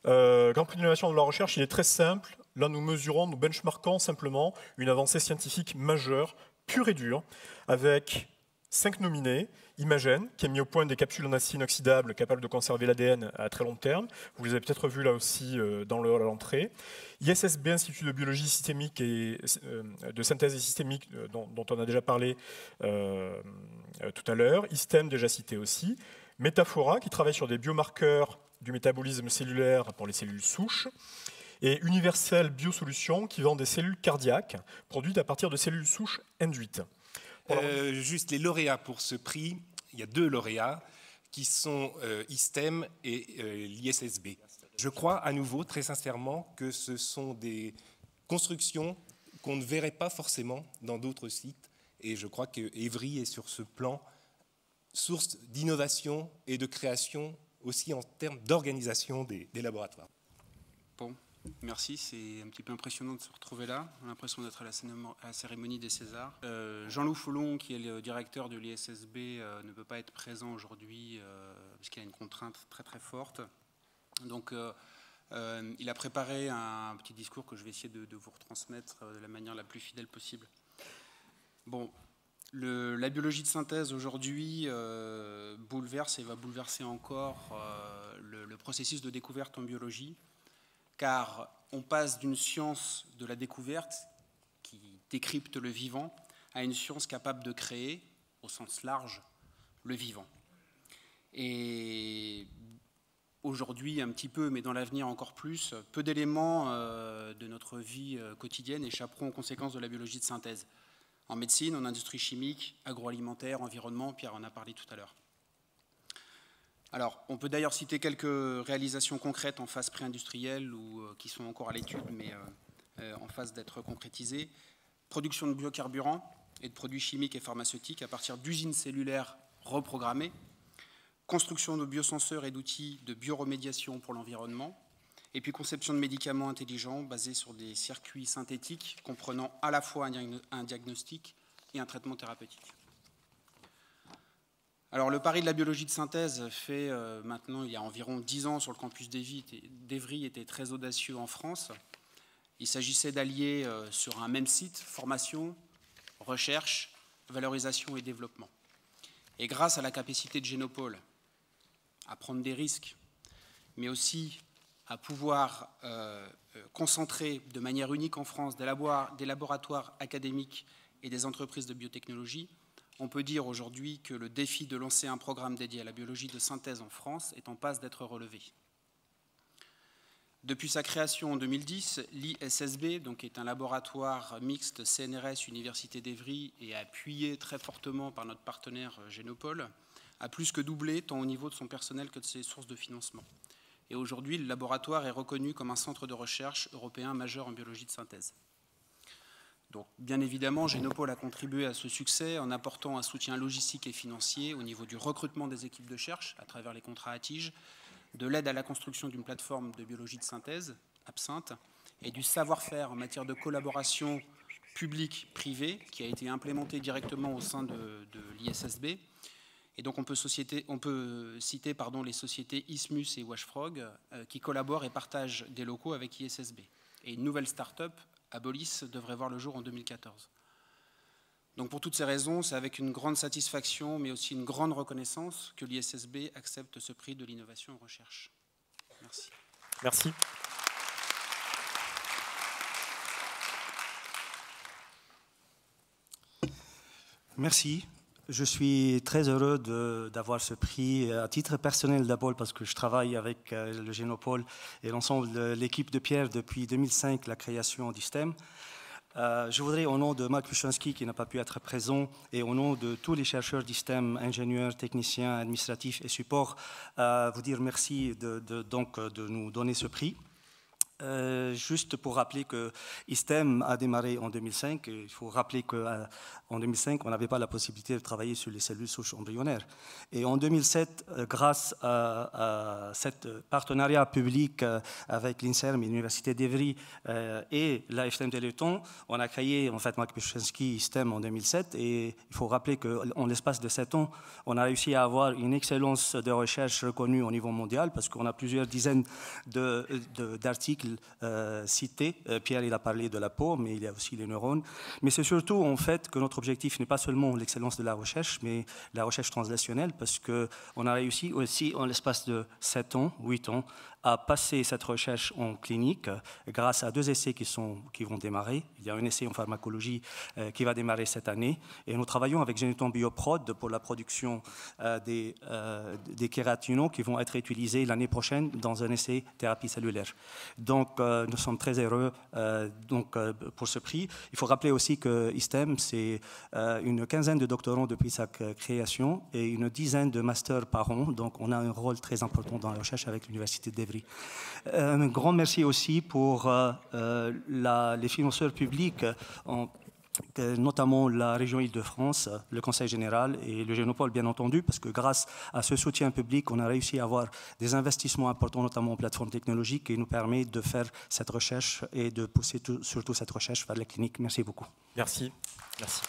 Grand Prix de l'innovation de la recherche, il est très simple. Là, nous mesurons, nous benchmarkons simplement une avancée scientifique majeure, pure et dure, avec 5 nominés. Imagen, qui a mis au point des capsules en acier inoxydable capables de conserver l'ADN à très long terme. Vous les avez peut-être vus là aussi dans le hall à l'entrée. ISSB, Institut de biologie systémique et de synthèse et systémique, dont on a déjà parlé tout à l'heure. ISTEM, déjà cité aussi. Métaphora, qui travaille sur des biomarqueurs du métabolisme cellulaire pour les cellules souches. Et Universel Biosolutions, qui vend des cellules cardiaques produites à partir de cellules souches induites. Juste les lauréats pour ce prix, il y a 2 lauréats qui sont ISTEM et l'ISSB. Je crois à nouveau, très sincèrement, que ce sont des constructions qu'on ne verrait pas forcément dans d'autres sites. Et je crois qu'Evry est sur ce plan source d'innovation et de création aussi en termes d'organisation des laboratoires. Bon. Merci, c'est un petit peu impressionnant de se retrouver là. On a l'impression d'être à la cérémonie des Césars. Jean-Loup Foulon, qui est le directeur de l'ISSB, ne peut pas être présent aujourd'hui parce qu'il a une contrainte très très forte. Donc il a préparé un petit discours que je vais essayer de vous retransmettre de la manière la plus fidèle possible. Bon, la biologie de synthèse aujourd'hui bouleverse et va bouleverser encore le processus de découverte en biologie. Car on passe d'une science de la découverte qui décrypte le vivant à une science capable de créer, au sens large, le vivant. Et aujourd'hui, un petit peu, mais dans l'avenir encore plus, peu d'éléments de notre vie quotidienne échapperont aux conséquences de la biologie de synthèse. En médecine, en industrie chimique, agroalimentaire, environnement, Pierre en a parlé tout à l'heure. Alors, on peut d'ailleurs citer quelques réalisations concrètes en phase pré-industrielle ou qui sont encore à l'étude, mais en phase d'être concrétisées. Production de biocarburants et de produits chimiques et pharmaceutiques à partir d'usines cellulaires reprogrammées. Construction de biosenseurs et d'outils de bioremédiation pour l'environnement. Et puis conception de médicaments intelligents basés sur des circuits synthétiques comprenant à la fois un diagnostic et un traitement thérapeutique. Alors, le pari de la biologie de synthèse fait maintenant, il y a environ 10 ans sur le campus d'Evry, était très audacieux en France. Il s'agissait d'allier sur un même site formation, recherche, valorisation et développement. Et grâce à la capacité de Génopole à prendre des risques, mais aussi à pouvoir concentrer de manière unique en France des laboratoires académiques et des entreprises de biotechnologie, on peut dire aujourd'hui que le défi de lancer un programme dédié à la biologie de synthèse en France est en passe d'être relevé. Depuis sa création en 2010, l'ISSB, donc, est un laboratoire mixte CNRS Université d'Evry et appuyé très fortement par notre partenaire Génopole, a plus que doublé tant au niveau de son personnel que de ses sources de financement. Et aujourd'hui, le laboratoire est reconnu comme un centre de recherche européen majeur en biologie de synthèse. Donc, bien évidemment, Génopole a contribué à ce succès en apportant un soutien logistique et financier au niveau du recrutement des équipes de recherche à travers les contrats à tige, de l'aide à la construction d'une plateforme de biologie de synthèse, Absinthe, et du savoir-faire en matière de collaboration publique-privée qui a été implémenté directement au sein de l'ISSB. Et donc on peut citer les sociétés Ismus et Washfrog qui collaborent et partagent des locaux avec l'ISSB. Et une nouvelle start-up, Abolis, devrait voir le jour en 2014. Donc pour toutes ces raisons, c'est avec une grande satisfaction, mais aussi une grande reconnaissance que l'ISSB accepte ce prix de l'innovation en recherche. Merci. Merci. Merci. Je suis très heureux d'avoir ce prix à titre personnel d'abord parce que je travaille avec le Génopole et l'ensemble de l'équipe de Pierre depuis 2005, la création d'ISTEM. Je voudrais, au nom de Marc Puchansky, qui n'a pas pu être présent, et au nom de tous les chercheurs d'ISTEM, ingénieurs, techniciens, administratifs et supports, vous dire merci de nous donner ce prix. Juste pour rappeler que ISTEM a démarré en 2005. Il faut rappeler qu'en 2005, on n'avait pas la possibilité de travailler sur les cellules souches embryonnaires. Et en 2007, grâce à ce partenariat public avec l'INSERM et l'Université d'Evry et l'AFTM Téléthon, on a créé en fait Marc Pieczynski ISTEM en 2007. Et il faut rappeler qu'en l'espace de 7 ans, on a réussi à avoir une excellence de recherche reconnue au niveau mondial parce qu'on a plusieurs dizaines d'articles cités. Pierre, il a parlé de la peau, mais il y a aussi les neurones. Mais c'est surtout en fait que notre objectif n'est pas seulement l'excellence de la recherche, mais la recherche translationnelle, parce qu'on a réussi aussi en l'espace de 7 ans, 8 ans, à passer cette recherche en clinique grâce à 2 essais qui vont démarrer. Il y a un essai en pharmacologie qui va démarrer cette année. Et nous travaillons avec Généton Bioprod pour la production des kératinaux qui vont être utilisés l'année prochaine dans un essai thérapie cellulaire. Donc, nous sommes très heureux pour ce prix. Il faut rappeler aussi que ISTEM, c'est une quinzaine de doctorants depuis sa création et une dizaine de masters par an. Donc, on a un rôle très important dans la recherche avec l'Université d'Evry. Un grand merci aussi pour les financeurs publics, notamment la région Île-de-France, le Conseil général et le Génopole, bien entendu, parce que grâce à ce soutien public, on a réussi à avoir des investissements importants, notamment en plateforme technologique, qui nous permet de faire cette recherche et de pousser surtout cette recherche vers la clinique. Merci beaucoup. Merci. Merci.